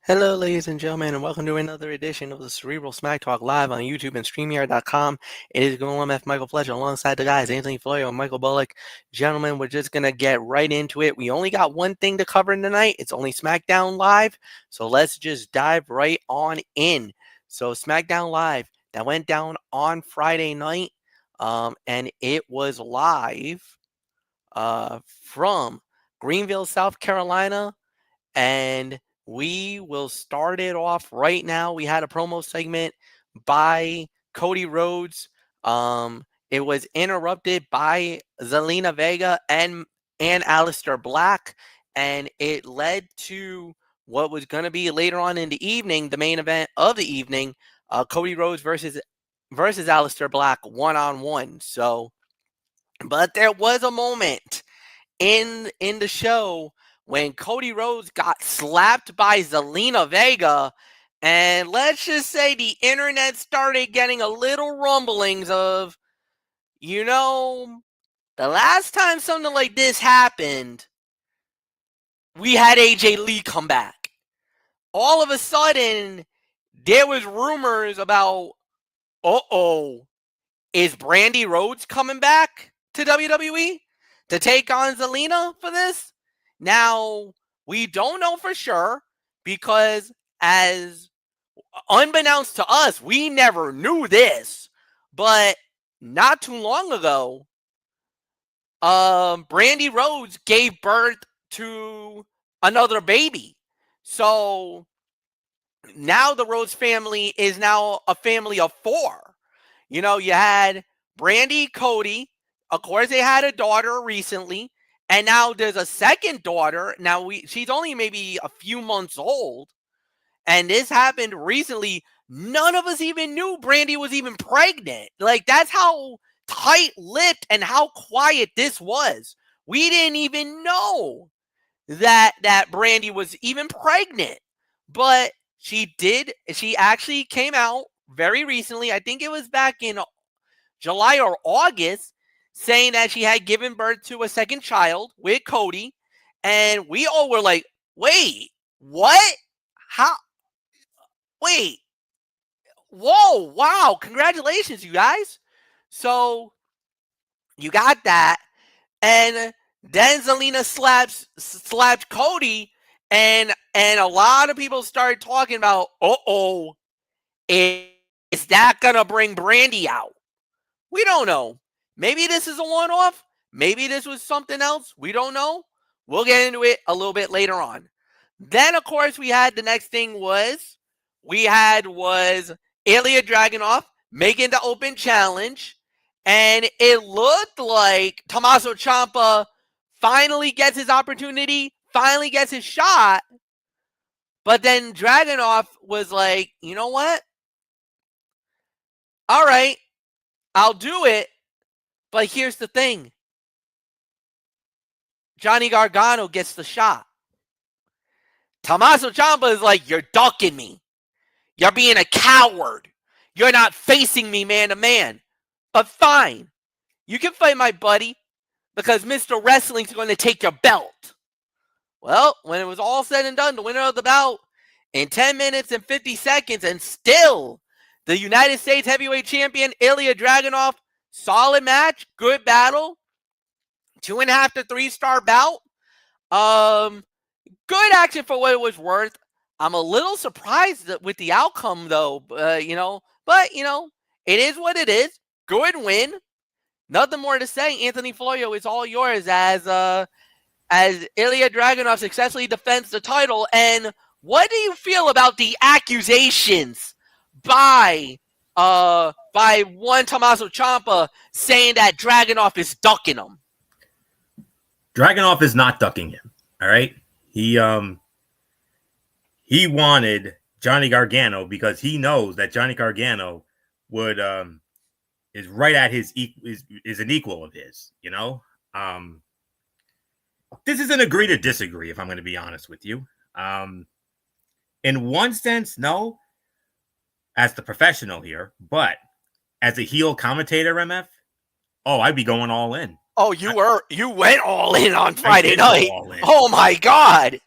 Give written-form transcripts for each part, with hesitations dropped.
Hello, ladies and gentlemen, and welcome to another edition of the Cerebral Smack Talk live on YouTube and StreamYard.com. It is going on with Michael Flecha alongside the guys, Anthony Florio and Michael Bullock. Gentlemen, we're just going to get right into it. We only got one thing to cover tonight. It's only Smackdown Live, so let's just dive right on in. So Smackdown Live, that went down on Friday night, and it was live from Greenville, South Carolina, and we will start it off right now. We had a promo segment by Cody Rhodes. It was interrupted by Zelina Vega and Aleister Black, and it led to what was going to be later on in the evening, the main event of the evening, Cody Rhodes versus Aleister Black one-on-one. So, but there was a moment in the show when Cody Rhodes got slapped by Zelina Vega, and let's just say the internet started getting a little rumblings of, the last time something like this happened, we had AJ Lee come back. All of a sudden, there was rumors about, is Brandy Rhodes coming back to WWE to take on Zelina for this? Now, we don't know for sure because, as unbeknownst to us, we never knew this. But not too long ago, Brandy Rhodes gave birth to another baby. So now the Rhodes family is now a family of 4. You had Brandy, Cody. Of course, they had a daughter recently. And now there's a second daughter. Now she's only maybe a few months old. And this happened recently. None of us even knew Brandy was even pregnant. Like, that's how tight-lipped and how quiet this was. We didn't even know that Brandy was even pregnant. But she did. She actually came out very recently. I think it was back in July or August, saying that she had given birth to a second child with Cody. And we all were like, wait, what? How? Wait. Whoa, wow. Congratulations, you guys. So you got that. And then Zelina slapped Cody. And a lot of people started talking about, is that going to bring Brandy out? We don't know. Maybe this is a one-off. Maybe this was something else. We don't know. We'll get into it a little bit later on. Then, of course, we had the next thing was Ilya Dragunov making the open challenge. And it looked like Tommaso Ciampa finally gets his opportunity, finally gets his shot. But then Dragunov was like, you know what? All right, I'll do it. But here's the thing. Johnny Gargano gets the shot. Tommaso Ciampa is like, you're ducking me. You're being a coward. You're not facing me man to man. But fine. You can fight my buddy because Mr. Wrestling's going to take your belt. Well, when it was all said and done, the winner of the bout in 10 minutes and 50 seconds, and still the United States Heavyweight Champion, Ilya Dragunov. Solid match, good battle, 2.5 to 3-star bout. Good action for what it was worth. I'm a little surprised with the outcome, though. But it is what it is. Good win. Nothing more to say. Anthony Florio, it's all yours as Ilya Dragunov successfully defends the title. And what do you feel about the accusations by one Tommaso Ciampa saying that Dragunov is ducking him? Dragunov is not ducking him. All right. He wanted Johnny Gargano because he knows that Johnny Gargano would is right at his is an equal of his. This is an agree to disagree, if I'm going to be honest with you. In one sense, no, as the professional here, but as a heel commentator, MF, I'd be going all in. Oh, you went all in on Friday night. Oh my God.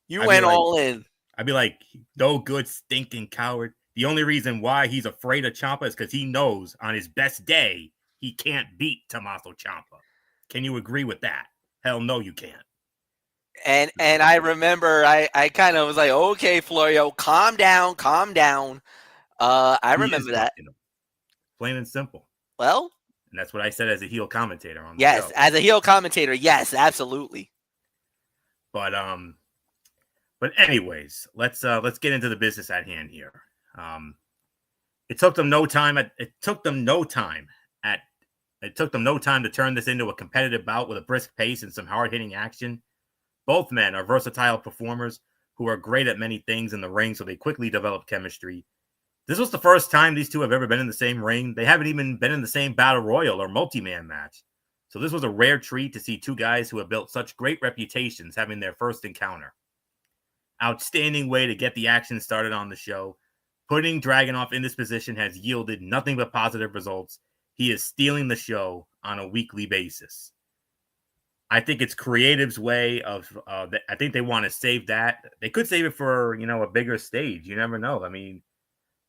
You went all in. I'd be like, no good stinking coward. The only reason why he's afraid of Ciampa is because he knows on his best day he can't beat Tommaso Ciampa. Can you agree with that? Hell no, you can't. And I remember I kind of was like, okay, Florio, calm down, calm down. I remember that. Plain and simple. Well, and that's what I said as a heel commentator on the yes, show. as a heel commentator, yes, absolutely. But anyways, let's get into the business at hand here. It took them no time to turn this into a competitive bout with a brisk pace and some hard-hitting action. Both men are versatile performers who are great at many things in the ring, so they quickly develop chemistry. This was the first time these two have ever been in the same ring. They haven't even been in the same battle royal or multi-man match. So this was a rare treat to see two guys who have built such great reputations having their first encounter. Outstanding way to get the action started on the show. Putting Dragunov in this position has yielded nothing but positive results. He is stealing the show on a weekly basis. I think it's creative's way of, I think they want to save that. They could save it for, a bigger stage. You never know. I mean,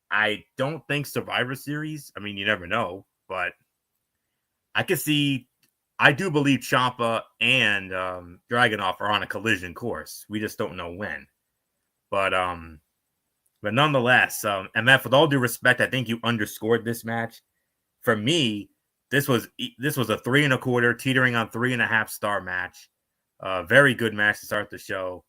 I don't think Survivor Series, you never know, but I do believe Ciampa and Dragunov are on a collision course. We just don't know when. But nonetheless, MF, with all due respect, I think you underscored this match. For me, this was a 3.25, teetering on 3.5 star match. Very good match to start the show.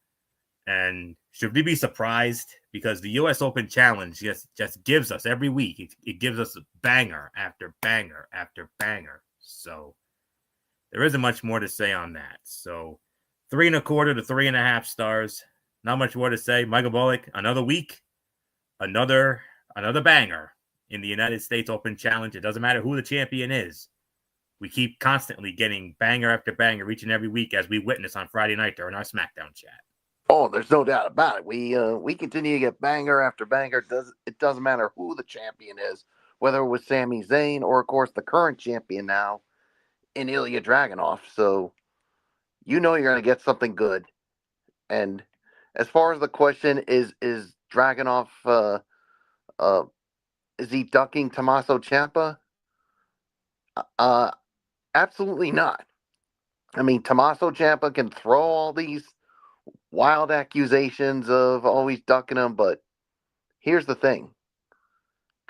And should we be surprised? Because the U.S. Open Challenge just gives us every week. It gives us banger after banger after banger. So there isn't much more to say on that. So 3.25 to 3.5 stars. Not much more to say. Michael Bullock, another week, another banger in the United States Open Challenge. It doesn't matter who the champion is. We keep constantly getting banger after banger each and every week, as we witness on Friday night during our Smackdown chat. Oh, there's no doubt about it. We continue to get banger after banger. It doesn't matter who the champion is, whether it was Sami Zayn or, of course, the current champion now in Ilya Dragunov. So you're going to get something good. And as far as the question is Dragunov, is he ducking Tommaso Ciampa? Absolutely not. Tommaso Ciampa can throw all these wild accusations of always ducking him, but here's the thing.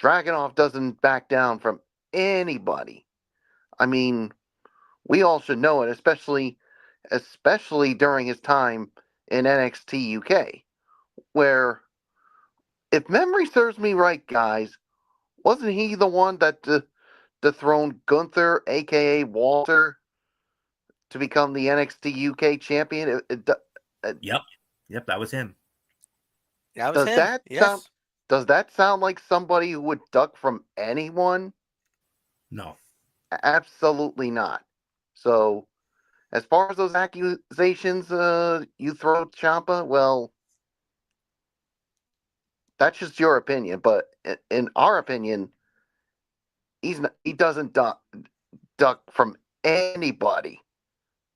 Dragunov doesn't back down from anybody. We all should know it, especially during his time in NXT UK, where, if memory serves me right, guys, wasn't he the one that dethroned Gunther, a.k.a. Walter, to become the NXT UK champion? Yep, that was him. Does that sound like somebody who would duck from anyone? No. Absolutely not. So, as far as those accusations you throw at Ciampa, well, that's just your opinion. But in our opinion, he doesn't duck from anybody.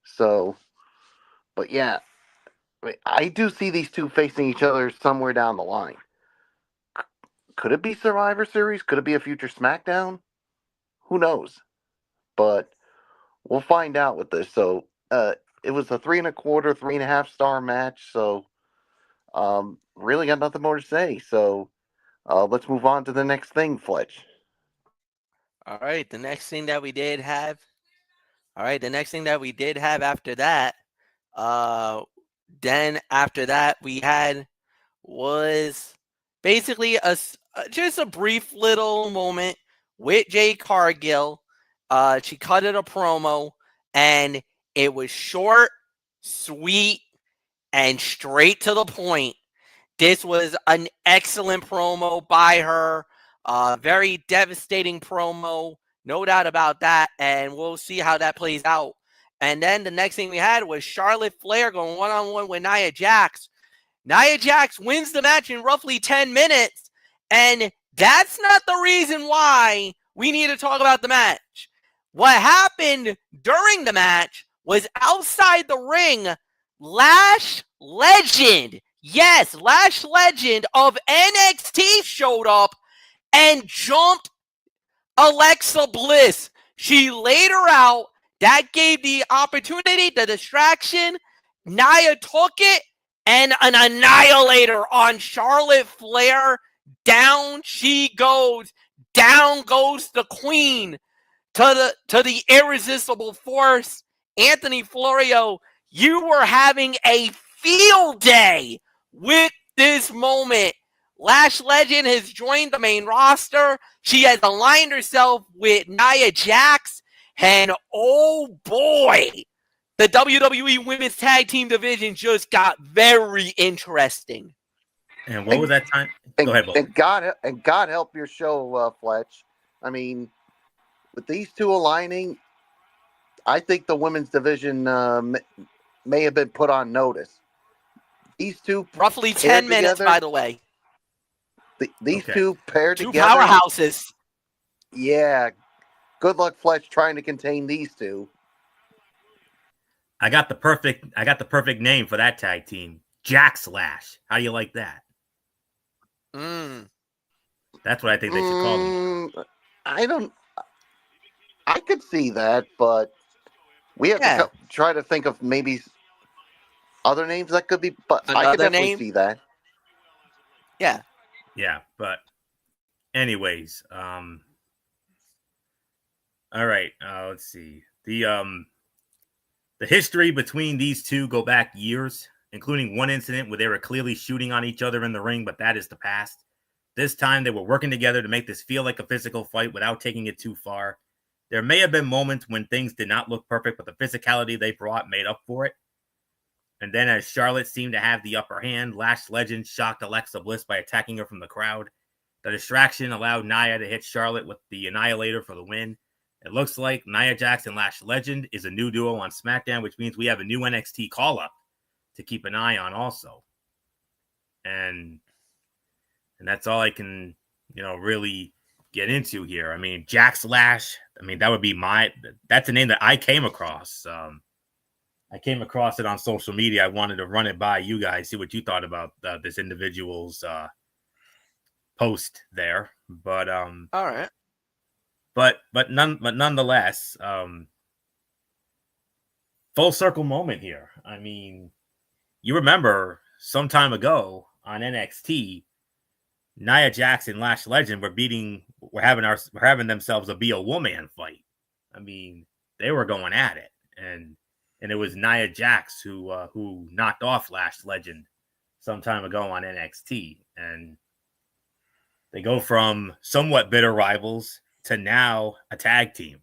So, but yeah, I do see these two facing each other somewhere down the line. Could it be Survivor Series? Could it be a future Smackdown? Who knows? But we'll find out with this. So it was a 3.25, 3.5 star match. So really got nothing more to say. So let's move on to the next thing, Fletch. All right, the next thing that we did have after that, then after that we had was basically just a brief little moment with Jade Cargill. She cut it a promo, and it was short, sweet, and straight to the point. This was an excellent promo by her. Very devastating promo, no doubt about that, and we'll see how that plays out. And then the next thing we had was Charlotte Flair going one-on-one with Nia Jax. Nia Jax wins the match in roughly 10 minutes, and that's not the reason why we need to talk about the match. What happened during the match was outside the ring, Lash legend. Yes, Lash Legend of NXT showed up and jumped Alexa Bliss. She laid her out. That gave the opportunity, the distraction. Nia took it, and an annihilator on Charlotte Flair. Down she goes. Down goes the queen to the irresistible force. Anthony Florio, you were having a field day with this moment. Lash Legend has joined the main roster. She has aligned herself with Nia Jax. And oh boy, the WWE Women's Tag Team Division just got very interesting. And what was that time? Go ahead, Bullock. And God help your show, Fletch. I mean, with these two aligning, I think the women's division may have been put on notice. These two roughly 10 minutes, together, by the way. These two paired two together. Two powerhouses. Yeah. Good luck, Fletch, trying to contain these two. I got the perfect name for that tag team. Jack Slash. How do you like that? That's what I think they should call them. I could see that, but we have to try to think of maybe other names that could be. But I could definitely see that. Yeah. Yeah, but anyways, all right. Let's see. The history between these two go back years, including one incident where they were clearly shooting on each other in the ring, but that is the past. This time they were working together to make this feel like a physical fight without taking it too far. There may have been moments when things did not look perfect, but the physicality they brought made up for it. And then as Charlotte seemed to have the upper hand, Lash Legend shocked Alexa Bliss by attacking her from the crowd. The distraction allowed Nia to hit Charlotte with the Annihilator for the win. It looks like Nia Jax and Lash Legend is a new duo on Smackdown, which means we have a new NXT call-up to keep an eye on also. And that's all I can, really get into here. I mean, Jax Lash, that would be that's a name that I came across. I came across it on social media. I wanted to run it by you guys, see what you thought about this individual's post there. But all right. But nonetheless, full circle moment here. I mean, you remember some time ago on NXT, Nia Jax and Lash Legend were having themselves a Be a Woman fight. I mean, they were going at it, and it was Nia Jax who knocked off Lash Legend some time ago on NXT, and they go from somewhat bitter rivals to now a tag team.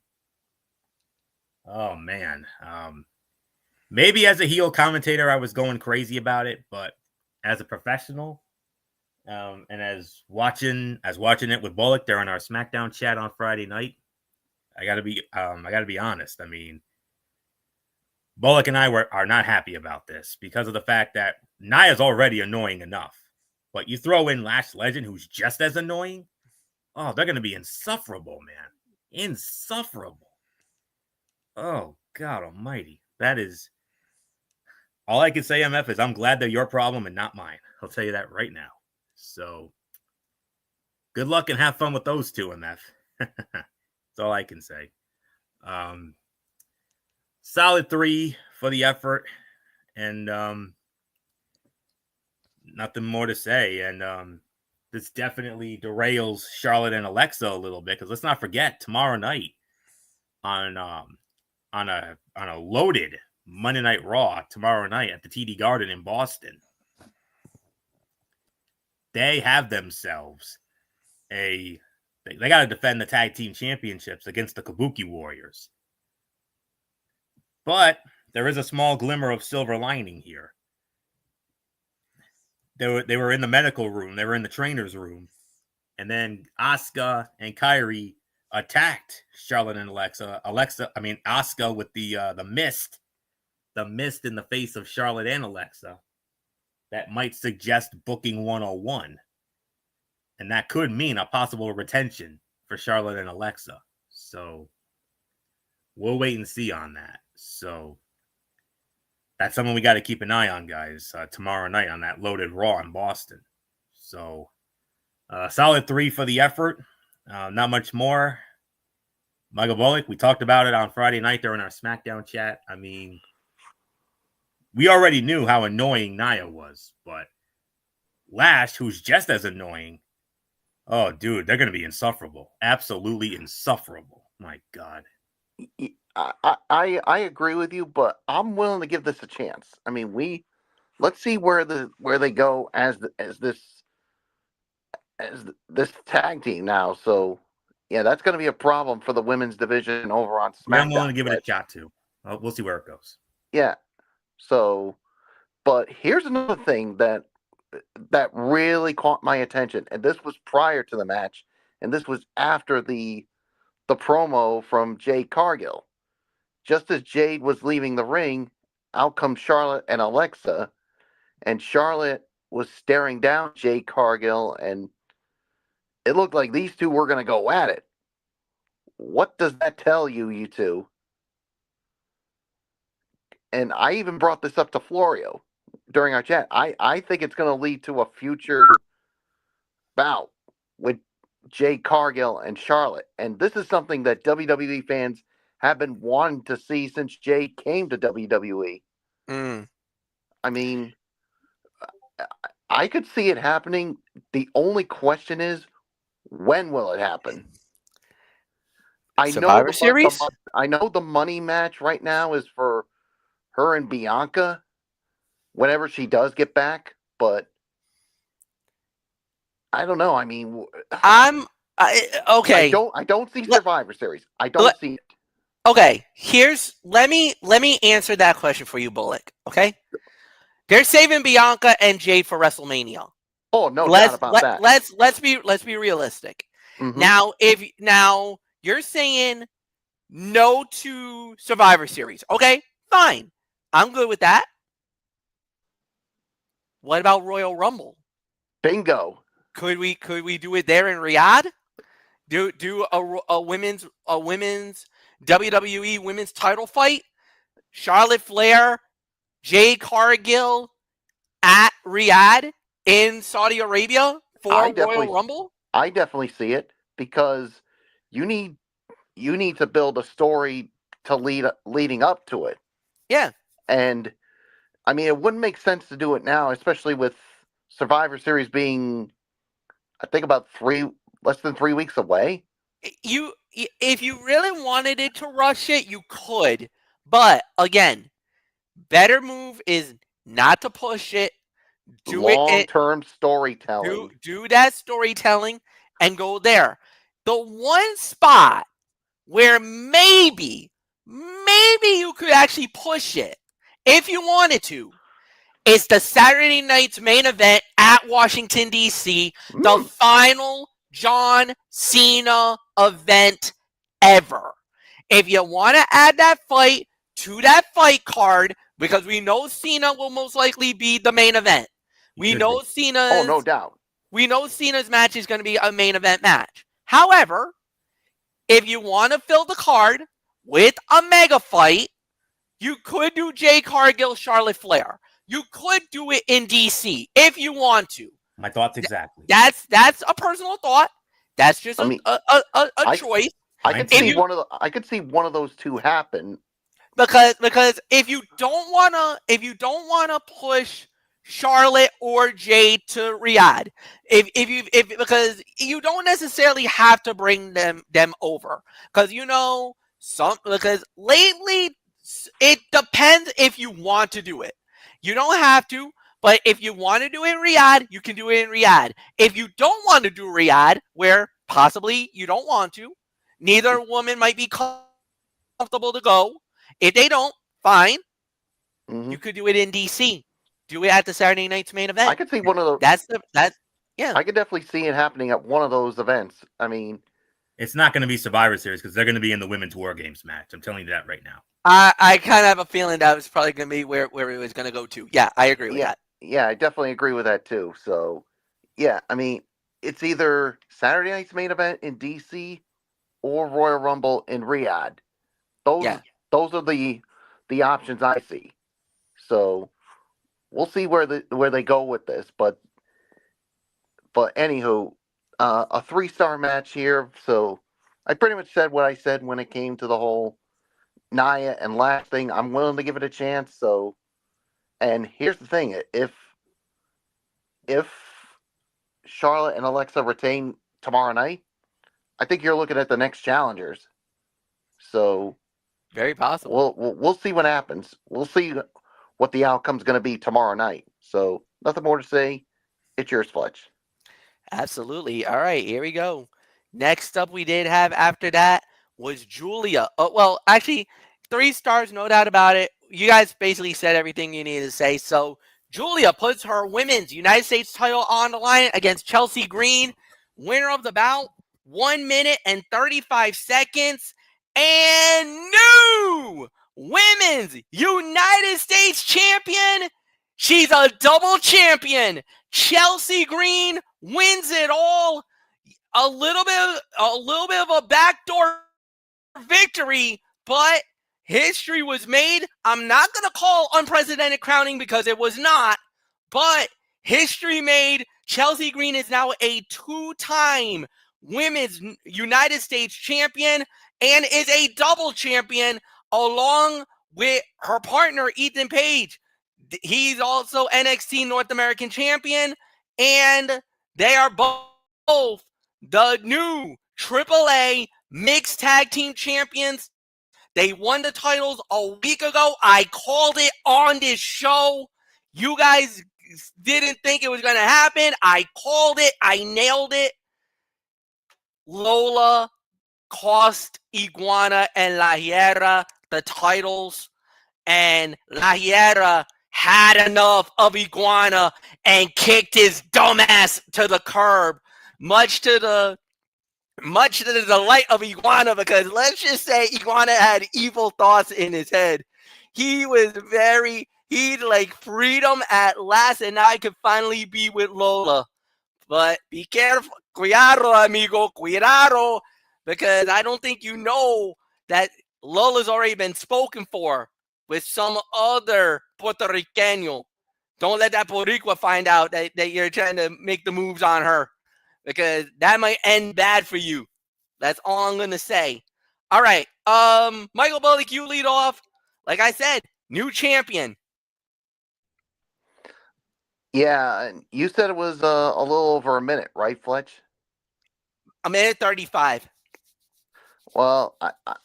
Oh man. Maybe as a heel commentator, I was going crazy about it, but as a professional, and as watching it with Bullock during our Smackdown chat on Friday night, I gotta be honest. I mean, Bullock and I are not happy about this because of the fact that Nia's already annoying enough. But you throw in Lash Legend, who's just as annoying. Oh, they're going to be insufferable, man. Insufferable. Oh, God almighty. That is... All I can say, MF, is I'm glad they're your problem and not mine. I'll tell you that right now. So, good luck and have fun with those two, MF. That's all I can say. Solid 3 for the effort. And nothing more to say. And this definitely derails Charlotte and Alexa a little bit, because let's not forget tomorrow night on a loaded Monday Night Raw tomorrow night at the TD Garden in Boston, they have themselves they got to defend the tag team championships against the Kabuki Warriors. But there is a small glimmer of silver lining here. They were in the medical room. They were in the trainer's room. And then Asuka and Kairi attacked Charlotte and Asuka with the mist. The mist in the face of Charlotte and Alexa. That might suggest booking 101. And that could mean a possible retention for Charlotte and Alexa. So we'll wait and see on that. So that's someone we got to keep an eye on, guys. Tomorrow night on that loaded Raw in Boston. So, solid 3 for the effort. Not much more. Michael Bullock, we talked about it on Friday night during our SmackDown chat. I mean, we already knew how annoying Nia was, but Lash, who's just as annoying, oh, dude, they're going to be insufferable. Absolutely insufferable. My God. I agree with you, but I'm willing to give this a chance. I mean, let's see where they go as this tag team now. So yeah, that's going to be a problem for the women's division over on SmackDown. I'm willing to give it a shot too. We'll see where it goes. Yeah. So, but here's another thing that really caught my attention, and this was prior to the match, and this was after the promo from Jade Cargill. Just as Jade was leaving the ring, out comes Charlotte and Alexa, and Charlotte was staring down Jade Cargill, and it looked like these two were going to go at it. What does that tell you, you two? And I even brought this up to Florio during our chat. I think it's going to lead to a future bout with Jade Cargill and Charlotte. And this is something that WWE fans have been wanting to see since Jade came to WWE. I mean, I could see it happening. The only question is, when will it happen? Survivor Series? I know the money match right now is for her and Bianca whenever she does get back, but I don't know. I mean, okay. I don't see Survivor Series. I don't see it. Okay, let me answer that question for you, Bullock. Okay, they're saving Bianca and Jade for WrestleMania. Oh, no doubt about that. Let's be realistic. Mm-hmm. Now you're saying no to Survivor Series. Okay, fine. I'm good with that. What about Royal Rumble? Bingo. Could we do it there in Riyadh? Do a women's WWE women's title fight? Charlotte Flair, Jade Cargill at Riyadh in Saudi Arabia for Royal Rumble? I definitely see it, because you need to build a story to leading up to it. Yeah. And I mean, it wouldn't make sense to do it now, especially with Survivor Series being, I think, about less than 3 weeks away. If you really wanted it to rush it, you could. But again, better move is not to push it. Do long-term storytelling. Do that storytelling and go there. The one spot where maybe you could actually push it if you wanted to is the Saturday night's main event at Washington, D.C., the final John Cena event ever. If you want to add that fight to that fight card, because we know Cena will most likely be the main event. We know Cena's... Oh, no doubt. We know Cena's match is going to be a main event match. However, if you want to fill the card with a mega fight, you could do Jade Cargill, Charlotte Flair. You could do it in DC if you want to. My thoughts exactly. That's a personal thought. That's just a choice. I could see one of those two happen. Because if you don't wanna push Charlotte or Jade to Riyadh, because you don't necessarily have to bring them over, because lately it depends if you want to do it. You don't have to, but if you want to do it in Riyadh, you can do it in Riyadh. If you don't want to do Riyadh, where possibly you don't want to, neither woman might be comfortable to go. If they don't, fine. You could do it in DC. Do it at the Saturday night's main event. I could see one of those. Yeah. I could definitely see it happening at one of those events. I mean, it's not going to be Survivor Series because they're going to be in the Women's War Games match. I'm telling you that right now. I kind of have a feeling that was probably going to be where it was going to go to. Yeah, I agree with that. Yeah, I definitely agree with that too. So, yeah, I mean, it's either Saturday night's main event in DC or Royal Rumble in Riyadh. Those are the options I see. So we'll see where they go with this. But anywho, a 3-star match here. So I pretty much said what I said when it came to the whole Nia and Lash thing. I'm willing to give it a chance. So, and here's the thing: if Charlotte and Alexa retain tomorrow night, I think you're looking at the next challengers. So Very possible. we'll see what happens. We'll see what the outcome's going to be tomorrow night. So nothing more to say. It's yours, Fletch. Absolutely. All right, here we go. Next up, we did have after that was Julia. Oh, well, actually, 3 stars, no doubt about it. You guys basically said everything you needed to say. So Julia puts her women's United States title on the line against Chelsea Green. Winner of the bout, 1 minute and 35 seconds. And new women's United States champion. She's a double champion. Chelsea Green wins it all. A little bit of a backdoor victory, but history was made. I'm not going to call unprecedented crowning because it was not, but history made. Chelsea Green is now a 2-time women's United States champion and is a double champion along with her partner, Ethan Page. He's also NXT North American champion, and they are both the new AAA mixed tag team champions. They won the titles a week ago. I called it on this show. You guys didn't think it was going to happen. I called it. I nailed it. Lola cost Iguana and La Hiera the titles, and La Hiera had enough of Iguana and kicked his dumbass to the curb, much to the delight of Iguana, because let's just say Iguana had evil thoughts in his head. He like freedom at last, and now I could finally be with Lola. But be careful, cuidado, amigo, cuidado, because I don't think you know that Lola's already been spoken for with some other Puerto Riqueño. Don't let that Boricua find out that you're trying to make the moves on her, because that might end bad for you. That's all I'm going to say. All right. Michael Bullock, you lead off. Like I said, new champion. Yeah, and you said it was a little over a minute, right, Fletch? A minute 35. Well,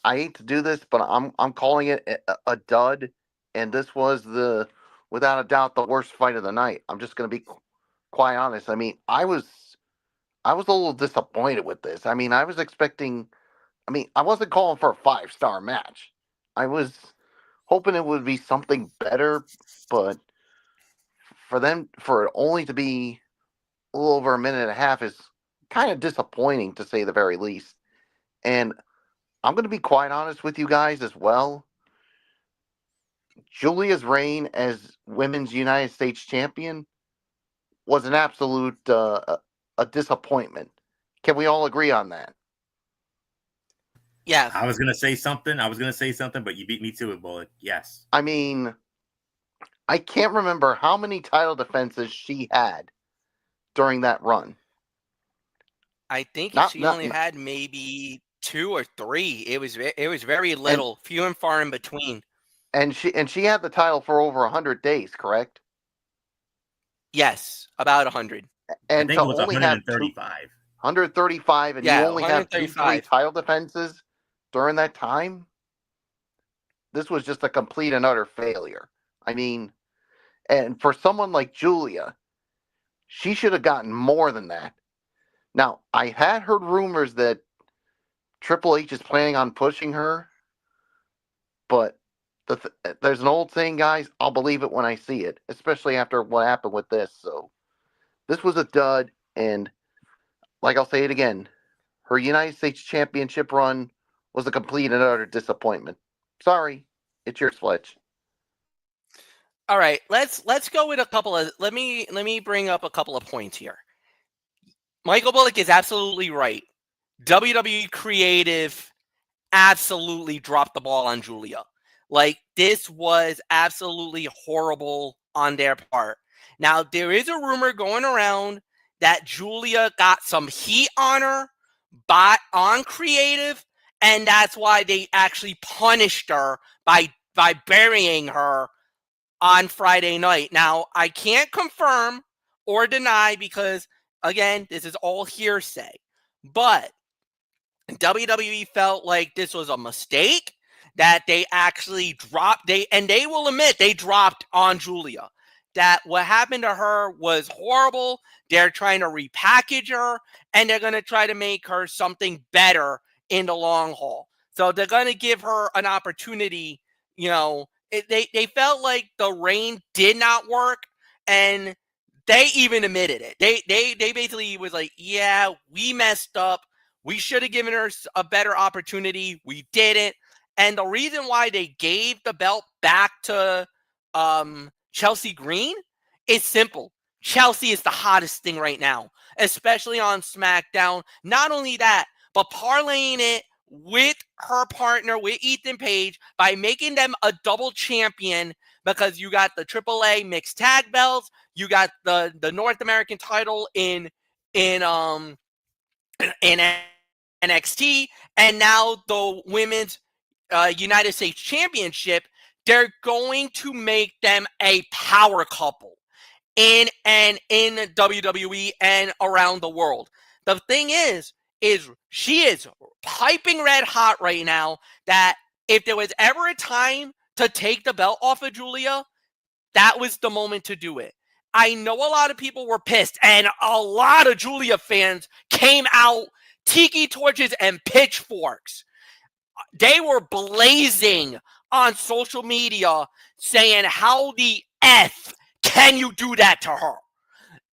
I hate to do this, but I'm calling it a dud, and this was without a doubt the worst fight of the night. I'm just going to be quite honest. I mean, I was a little disappointed with this. I mean, I was expecting. I mean, I wasn't calling for a 5-star match. I was hoping it would be something better, but for it only to be a little over a minute and a half is kind of disappointing, to say the very least. And I'm going to be quite honest with you guys as well. Julia's reign as Women's United States Champion was an absolute a disappointment. Can we all agree on that? Yeah. I was going to say something, but you beat me to it, Bullock. Yes. I mean, I can't remember how many title defenses she had during that run. I think she only had maybe 2 or 3. It was very little, few and far in between. And she had the title for over 100 days, correct? Yes, about 100. And I think it was 135. 135, and you only have 2-3 title defenses during that time. This was just a complete and utter failure. I mean, and for someone like Julia, she should have gotten more than that. Now, I had heard rumors that Triple H is planning on pushing her, but there's an old saying, guys, I'll believe it when I see it, especially after what happened with this. So this was a dud, and like I'll say it again, her United States Championship run was a complete and utter disappointment. Sorry, it's yours, Fletch. All right, let's go with a couple of let me bring up a couple of points here. Michael Bullock is absolutely right. WWE Creative absolutely dropped the ball on Julia. Like, this was absolutely horrible on their part. Now, there is a rumor going around that Julia got some heat on her on creative, and that's why they actually punished her by burying her on Friday night. Now, I can't confirm or deny because, again, this is all hearsay. But WWE felt like this was a mistake, that they actually dropped, they will admit they dropped on Julia. That what happened to her was horrible. They're trying to repackage her, and they're going to try to make her something better in the long haul. So they're going to give her an opportunity. They felt like the reign did not work, and they even admitted it. They basically was like, yeah, we messed up. We should have given her a better opportunity. We didn't. And the reason why they gave the belt back to Chelsea Green is simple. Chelsea is the hottest thing right now, especially on SmackDown. Not only that, but parlaying it with her partner, with Ethan Page, by making them a double champion, because you got the AAA mixed tag belts, you got the North American title in NXT, and now the women's United States Championship. They're going to make them a power couple in WWE and around the world. The thing is she is piping red hot right now, that if there was ever a time to take the belt off of Julia, that was the moment to do it. I know a lot of people were pissed, and a lot of Julia fans came out tiki torches and pitchforks. They were blazing on social media saying, how the F can you do that to her?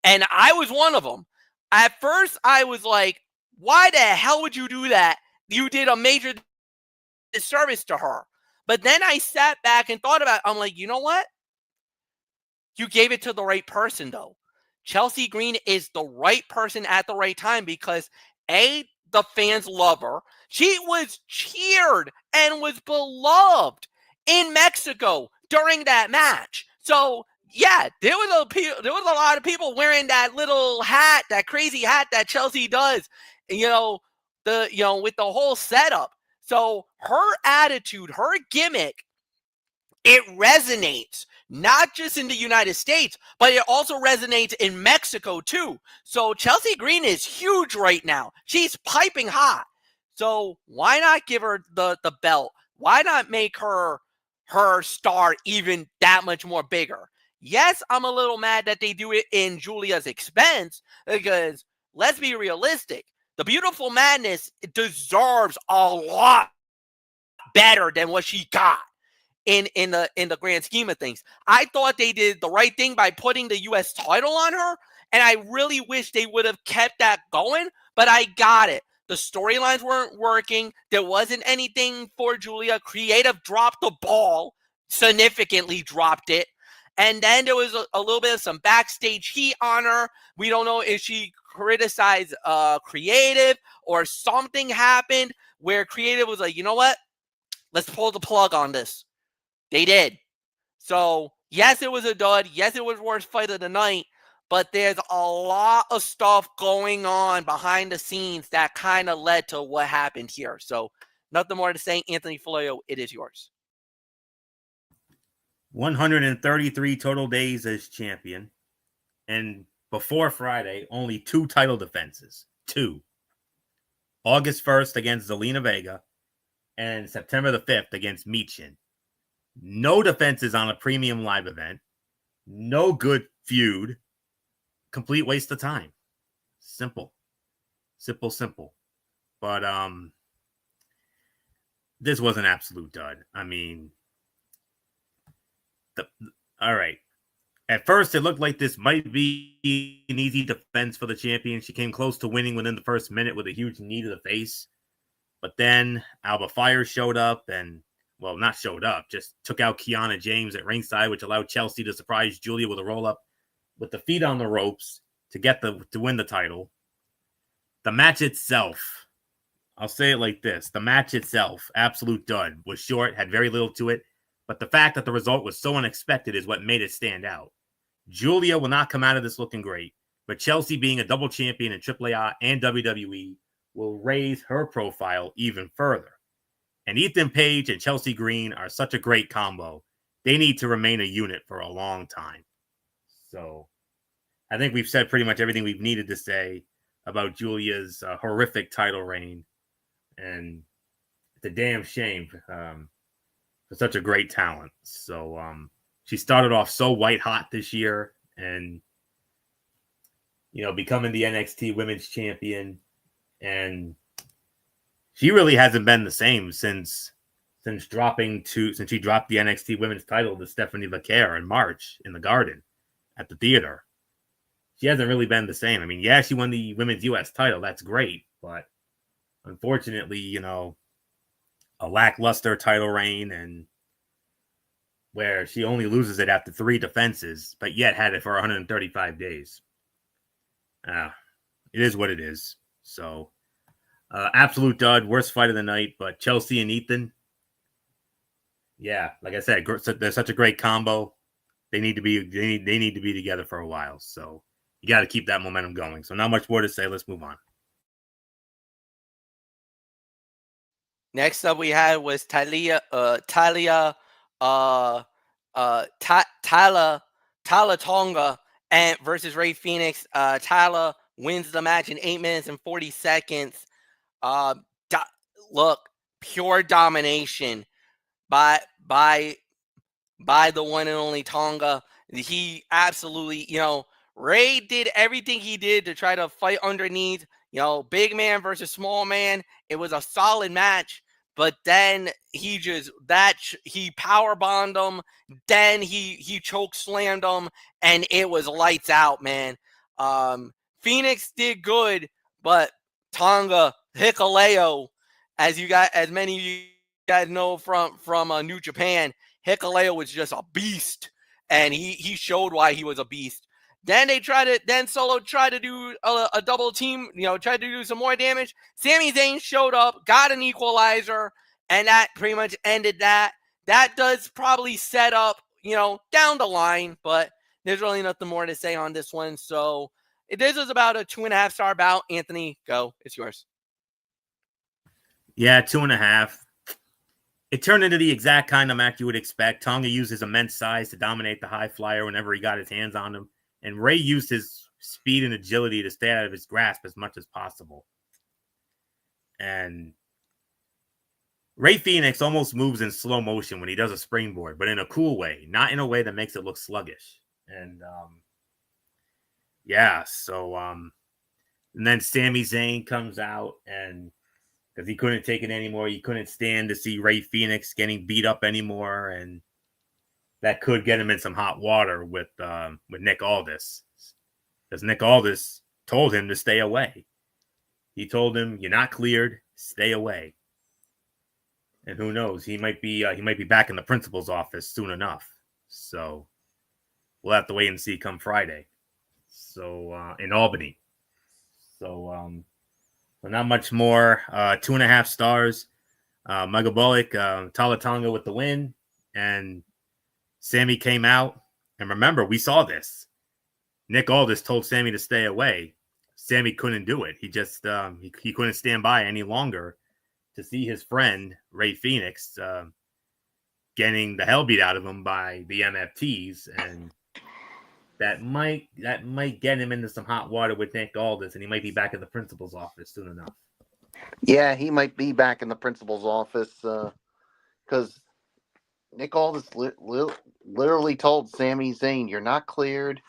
And I was one of them. At first, I was like, why the hell would you do that? You did a major disservice to her. But then I sat back and thought about it. I'm like, you know what? You gave it to the right person, though. Chelsea Green is the right person at the right time because, A, the fans love her. She was cheered and was beloved in Mexico during that match. So, yeah, there was a lot of people wearing that little hat, that crazy hat that Chelsea does, with the whole setup. So her attitude, her gimmick, it resonates not just in the United States, but it also resonates in Mexico too. So Chelsea Green is huge right now. She's piping hot. So why not give her the belt? Why not make her star even that much more bigger? Yes, I'm a little mad that they do it in Julia's expense, because let's be realistic. The Beautiful Madness deserves a lot better than what she got in the grand scheme of things. I thought they did the right thing by putting the U.S. title on her, and I really wish they would have kept that going, but I got it. The storylines weren't working. There wasn't anything for Julia. Creative dropped the ball, significantly dropped it. And then there was a little bit of some backstage heat on her. We don't know if she criticized Creative or something happened where Creative was like, you know what? Let's pull the plug on this. They did. So, yes, it was a dud. Yes, it was worst fight of the night. But there's a lot of stuff going on behind the scenes that kind of led to what happened here. So, nothing more to say. Anthony Florio, it is yours. 133 total days as champion. And before Friday, only 2 title defenses. 2. August 1st against Zelina Vega and September the 5th against Michin. No defenses on a premium live event. No good feud. Complete waste of time. Simple. But this was an absolute dud. I mean, all right. At first, it looked like this might be an easy defense for the champion. She came close to winning within the first minute with a huge knee to the face. But then Alba Fire showed up and, well, not showed up, just took out Kiana James at ringside, which allowed Chelsea to surprise Julia with a roll-up with the feet on the ropes to win the title. The match itself, I'll say it like this. The match itself, absolute dud, was short, had very little to it. but the fact that the result was so unexpected is what made it stand out. Julia will not come out of this looking great, but Chelsea being a double champion in AAA and WWE will raise her profile even further. And Ethan Page and Chelsea Green are such a great combo. They need to remain a unit for a long time. So I think we've said pretty much everything we've needed to say about Julia's horrific title reign. And it's a damn shame for such a great talent. So she started off so white hot this year and, becoming the NXT Women's Champion. And she really hasn't been the same since she dropped the NXT Women's title to Stephanie Vaquer in March in the Garden at the theater. She hasn't really been the same. I mean, yeah, she won the Women's US title. That's great. But unfortunately, a lackluster title reign and where she only loses it after 3 defenses, but yet had it for 135 days. It is what it is. So, absolute dud, worst fight of the night. But Chelsea and Ethan, yeah, like I said, they're such a great combo. They need to be together for a while. So you got to keep that momentum going. So not much more to say. Let's move on. Next up, we had was Talia Tonga and versus Ray Phoenix. Tala wins the match in 8 minutes and 40 seconds. Look, pure domination by the one and only Tonga. He absolutely, Ray did everything he did to try to fight underneath. Big man versus small man. It was a solid match, but then he power bombed him. Then he choke slammed him, and it was lights out, man. Phoenix did good, but Tonga Hikuleo, as many of you guys know from New Japan, Hikuleo was just a beast, and he showed why he was a beast. Then Solo tried to do a double team, tried to do some more damage. Sami Zayn showed up, got an equalizer, and that pretty much ended that. That does probably set up, down the line, but there's really nothing more to say on this one. So this is about a 2.5-star bout. Anthony, go. It's yours. Yeah, 2.5. It turned into the exact kind of match you would expect. Tonga used his immense size to dominate the high flyer whenever he got his hands on him. And Ray used his speed and agility to stay out of his grasp as much as possible. And Ray Phoenix almost moves in slow motion when he does a springboard, but in a cool way, not in a way that makes it look sluggish. And and then Sami Zayn comes out, and because he couldn't take it anymore, he couldn't stand to see Ray Phoenix getting beat up anymore, and that could get him in some hot water with Nick Aldis, because Nick Aldis told him to stay away. He told him, "You're not cleared. Stay away." And who knows? He might be back in the principal's office soon enough. So we'll have to wait and see come Friday. So in Albany. So not much more. 2.5 stars. Michael Bullock, Tala Tonga with the win, and Sammy came out, and remember, we saw this. Nick Aldis told Sammy to stay away. Sammy couldn't do it. He just he couldn't stand by any longer to see his friend Ray Phoenix getting the hell beat out of him by the MFTs, and that might get him into some hot water with Nick Aldis, and he might be back at the principal's office soon enough. Yeah, he might be back in the principal's office because Nick Aldis literally told Sami Zayn, "You're not cleared.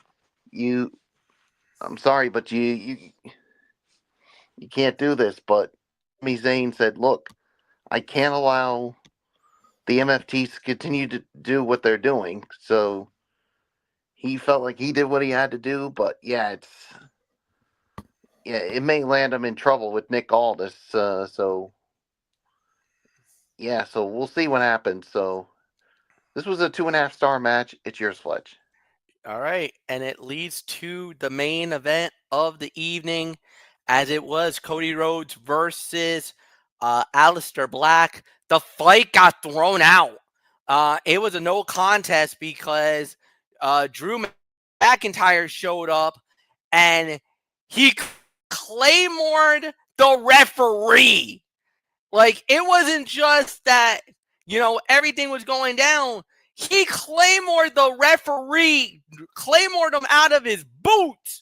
I'm sorry, but you can't do this." But Sami Zayn said, "Look, I can't allow the MFTs to continue to do what they're doing." So he felt like he did what he had to do. But it may land him in trouble with Nick Aldis. So we'll see what happens. So this was a 2.5-star match. It's yours, Fletch. All right. And it leads to the main event of the evening, as it was Cody Rhodes versus Aleister Black. The fight got thrown out. It was a no contest because Drew McIntyre showed up and he claymored the referee. Like, it wasn't just that, everything was going down. He claymored the referee, claymored him out of his boots.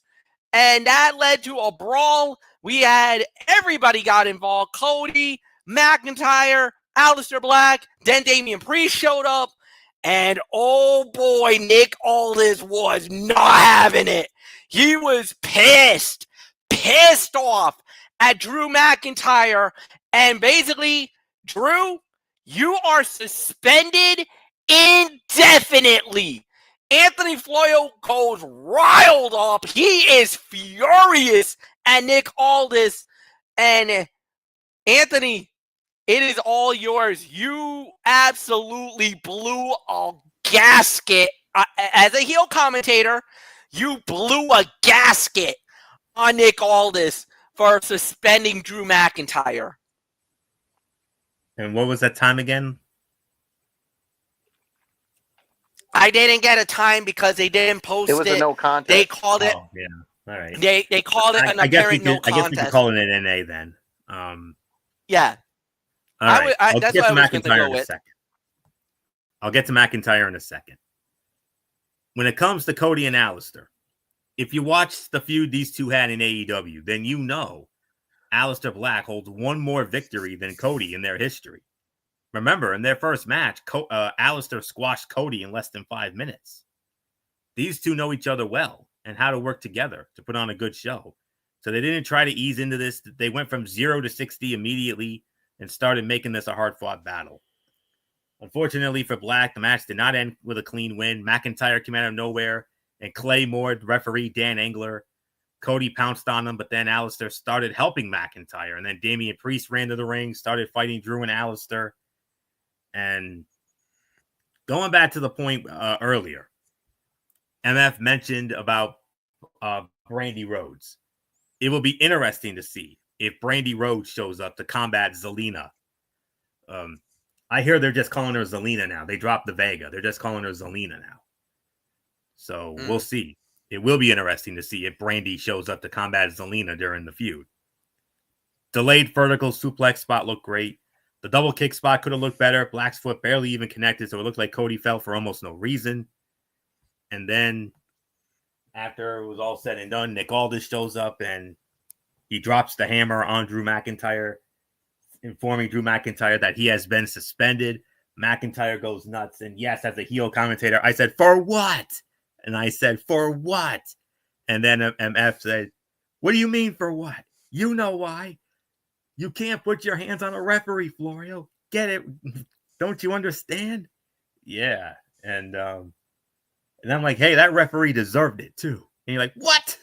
And that led to a brawl. We had everybody got involved. Cody, McIntyre, Aleister Black, then Damian Priest showed up. And oh boy, Nick Aldis was not having it. He was pissed off at Drew McIntyre. And basically, Drew, you are suspended indefinitely. Anthony Florio goes riled up. He is furious at Nick Aldis. And Anthony, it is all yours. You absolutely blew a gasket. As a heel commentator, you blew a gasket on Nick Aldis for suspending Drew McIntyre. And what was that time again? I didn't get a time because they didn't post it. It was a no contest. They called it. Oh, yeah. All right. They called it an apparent no contest. I guess we could call it an NA then. Yeah. All right. That's what I was going to go with. I'll get to McIntyre in a second. When it comes to Cody and Aleister, if you watch the feud these two had in AEW, then you know Aleister Black holds one more victory than Cody in their history. Remember, in their first match, Aleister squashed Cody in less than 5 minutes. These two know each other well and how to work together to put on a good show. So they didn't try to ease into this. They went from 0 to 60 immediately and started making this a hard-fought battle. Unfortunately for Black, the match did not end with a clean win. McIntyre came out of nowhere and claymored referee Dan Engler. Cody pounced on him, but then Aleister started helping McIntyre. And then Damian Priest ran to the ring, started fighting Drew and Aleister. And going back to the point earlier, MF mentioned about Brandy Rhodes. It will be interesting to see if Brandy Rhodes shows up to combat Zelina. I hear they're just calling her Zelina now. They dropped the Vega. They're just calling her Zelina now. So we'll see. It will be interesting to see if Brandy shows up to combat Zelina during the feud. Delayed vertical suplex spot looked great. The double kick spot could have looked better. Black's foot barely even connected, so it looked like Cody fell for almost no reason. And then after it was all said and done, Nick Aldis shows up and he drops the hammer on Drew McIntyre, informing Drew McIntyre that he has been suspended. McIntyre goes nuts. And yes, as a heel commentator, I said, for what? And I said, for what? And then MF said, what do you mean for what? You know why. You can't put your hands on a referee, Florio. Get it? Don't you understand? Yeah. And I'm like, hey, that referee deserved it too. And you're like, what?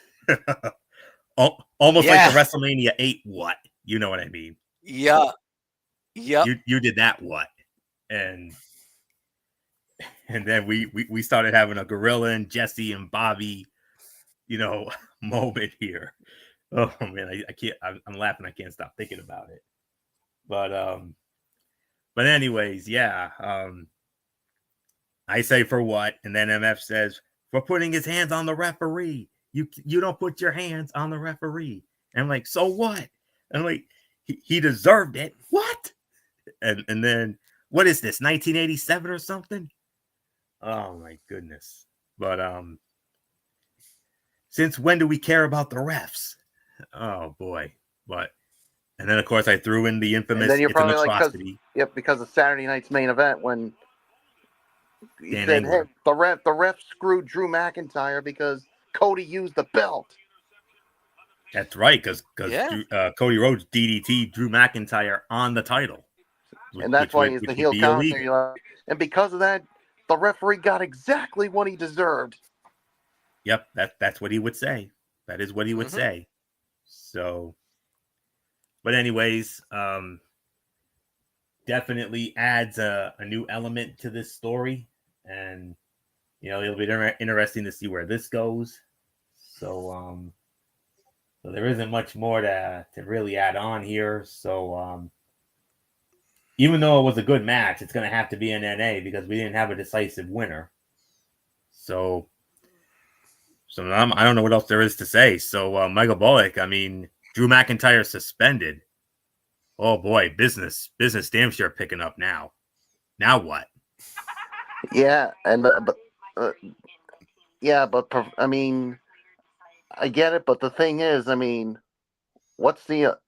Almost like the WrestleMania 8 what? You know what I mean? Yeah. Yep. You did that what? And then we started having a Gorilla and Jesse and Bobby, moment here. Oh man, I can't. I'm laughing. I can't stop thinking about it. But anyways, yeah. I say for what, and then MF says for putting his hands on the referee. You don't put your hands on the referee. And I'm like, so what? And I'm like, he deserved it. What? And then what is this? 1987 or something? Oh my goodness. But since when do we care about the refs? Oh boy. And then of course I threw in the infamous and then you're probably atrocity. Because of Saturday night's main event when he Dan said, Engler. hey, the ref screwed Drew McIntyre because Cody used the belt. That's right, because Cody Rhodes DDT Drew McIntyre on the title. And that's why he's the heel commentator. And because of that, the referee got exactly what he deserved. Yep, that's what he would say. That is what he would say. So, but anyways, definitely adds a new element to this story. And, it'll be interesting to see where this goes. So, so there isn't much more to really add on here. So, even though it was a good match, it's going to have to be in NA because we didn't have a decisive winner. So I don't know what else there is to say. So Michael Bullock, I mean, Drew McIntyre suspended. Oh boy, business damn sure picking up now. Now what? Yeah, and I mean, I get it, but the thing is, I mean, what's the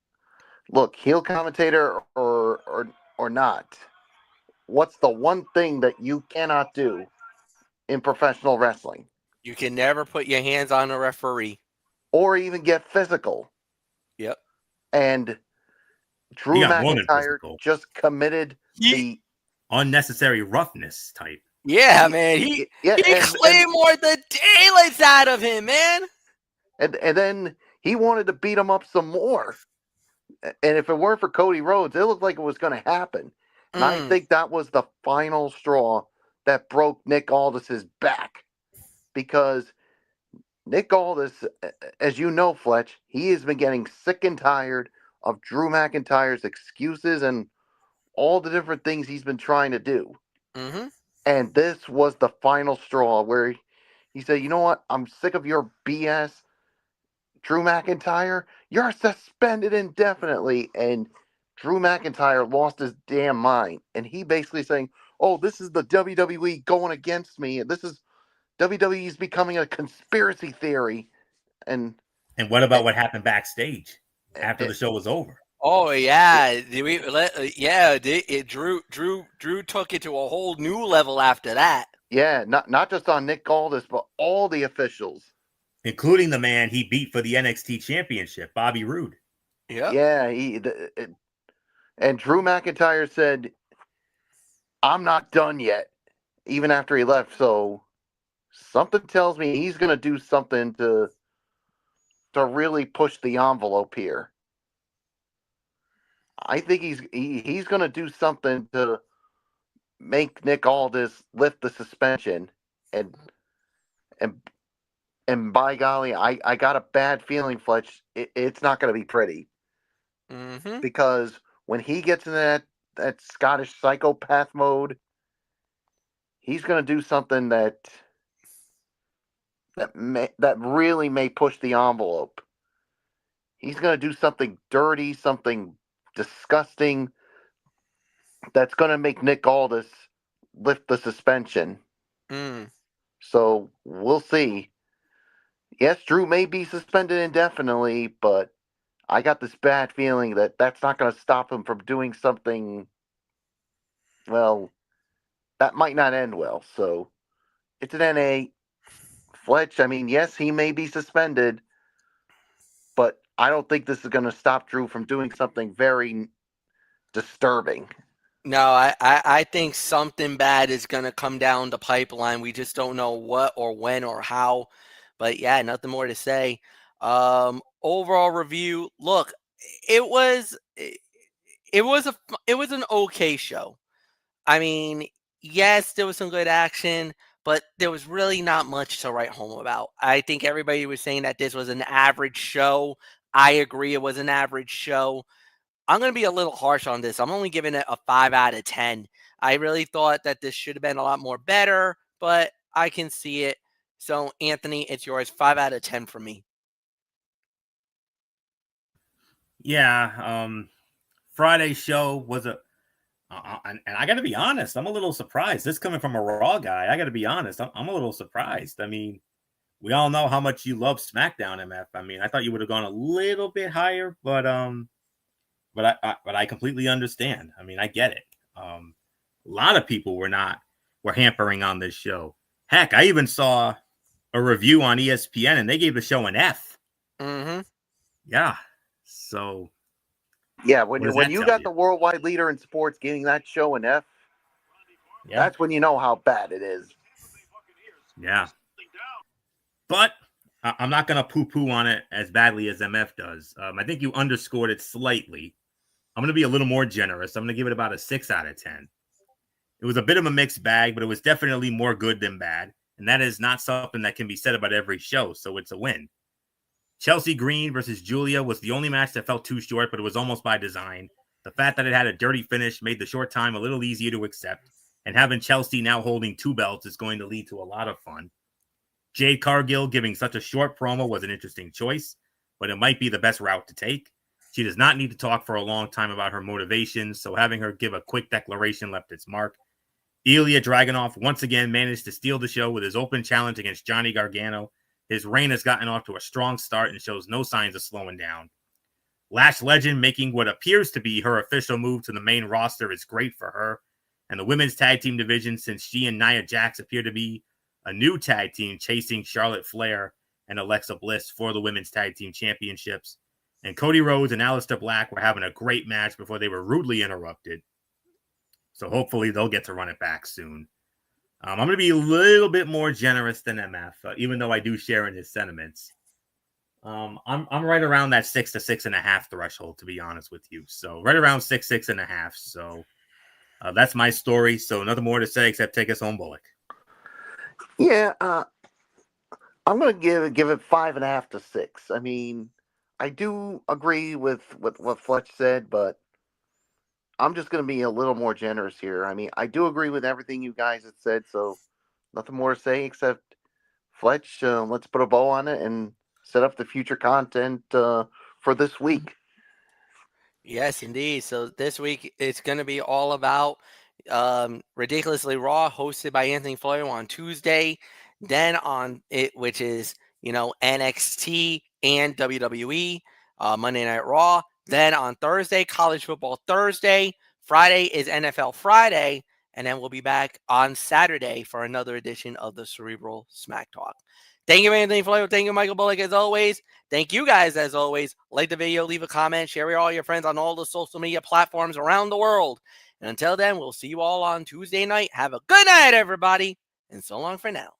look, heel commentator or not? What's the one thing that you cannot do in professional wrestling? You can never put your hands on a referee. Or even get physical. Yep. And Drew He got more than McIntyre physical. just committed the unnecessary roughness type. Yeah, man. He claymore the daylights out of him, man. And then he wanted to beat him up some more. And if it weren't for Cody Rhodes, it looked like it was going to happen. And I think that was the final straw that broke Nick Aldis's back. Because Nick Aldis, as you know, Fletch, he has been getting sick and tired of Drew McIntyre's excuses and all the different things he's been trying to do. Mm-hmm. And this was the final straw where he said, you know what? I'm sick of your BS. Drew McIntyre, you're suspended indefinitely. And Drew McIntyre lost his damn mind. And he basically saying, oh, this is the WWE going against me. This is WWE's becoming a conspiracy theory. And what about what happened backstage after the show was over? Oh yeah, Drew took it to a whole new level after that. Yeah, not just on Nick Aldis, but all the officials, including the man he beat for the NXT Championship, Bobby Roode. Yeah, and Drew McIntyre said, "I'm not done yet," even after he left. So something tells me he's going to do something to really push the envelope here. I think he's going to do something to make Nick Aldis lift the suspension, and by golly, I got a bad feeling, Fletch. It's not going to be pretty, because when he gets in that Scottish psychopath mode, he's going to do something that really may push the envelope. He's going to do something dirty, something disgusting, that's going to make Nick Aldis lift the suspension. So we'll see. Yes, Drew may be suspended indefinitely, but I got this bad feeling that that's not going to stop him from doing something, well, that might not end well. So it's an NA. Fletch, I mean, yes, he may be suspended, but I don't think this is going to stop Drew from doing something very disturbing. No, I think something bad is going to come down the pipeline. We just don't know what or when or how. But yeah, nothing more to say. Overall review. Look, it was an okay show. I mean, yes, there was some good action, but there was really not much to write home about. I think everybody was saying that this was an average show. I agree, it was an average show. I'm going to be a little harsh on this. I'm only giving it a 5 out of 10. I really thought that this should have been a lot more better, but I can see it. So, Anthony, it's yours. 5 out of 10 for me. Yeah, Friday's show was and I got to be honest, I'm a little surprised. This coming from a Raw guy, I got to be honest, I'm a little surprised. I mean, we all know how much you love SmackDown, MF. I mean, I thought you would have gone a little bit higher, but I completely understand. I mean, I get it. A lot of people were hampering on this show. Heck, I even saw a review on ESPN and they gave the show an F. Yeah. So yeah, when you got the worldwide leader in sports giving that show an F, that's when you know how bad it is. Yeah. But I'm not going to poo-poo on it as badly as MF does. I think you underscored it slightly. I'm going to be a little more generous. I'm going to give it about a 6 out of 10. It was a bit of a mixed bag, but it was definitely more good than bad. And that is not something that can be said about every show, so it's a win. Chelsea Green versus Julia was the only match that felt too short, but it was almost by design. The fact that it had a dirty finish made the short time a little easier to accept, and having Chelsea now holding 2 belts is going to lead to a lot of fun. Jade Cargill giving such a short promo was an interesting choice, but it might be the best route to take. She does not need to talk for a long time about her motivations, so having her give a quick declaration left its mark. Ilya Dragunov once again managed to steal the show with his open challenge against Johnny Gargano. His reign has gotten off to a strong start and shows no signs of slowing down. Lash Legend making what appears to be her official move to the main roster is great for her. And the women's tag team division, since she and Nia Jax appear to be a new tag team chasing Charlotte Flair and Alexa Bliss for the women's tag team championships. And Cody Rhodes and Aleister Black were having a great match before they were rudely interrupted. So hopefully they'll get to run it back soon. I'm going to be a little bit more generous than MF, even though I do share in his sentiments. I'm right around that 6 to 6.5 threshold, to be honest with you. So right around 6.5. So that's my story. So nothing more to say except take us home, Bullock. Yeah, I'm going to give it 5.5 to 6. I mean, I do agree with what Fletch said, but I'm just going to be a little more generous here. I mean, I do agree with everything you guys have said, so nothing more to say except Fletch, let's put a bow on it and set up the future content for this week. Yes, indeed. So this week it's going to be all about Ridiculously Raw, hosted by Anthony Florio on Tuesday. Then on it, which is, NXT and WWE, Monday Night Raw. Then on Thursday, College Football Thursday. Friday is NFL Friday. And then we'll be back on Saturday for another edition of the Cerebral Smack Talk. Thank you, Anthony Florio. Thank you, Michael Bullock, as always. Thank you guys, as always. Like the video, leave a comment, share with all your friends on all the social media platforms around the world. And until then, we'll see you all on Tuesday night. Have a good night, everybody. And so long for now.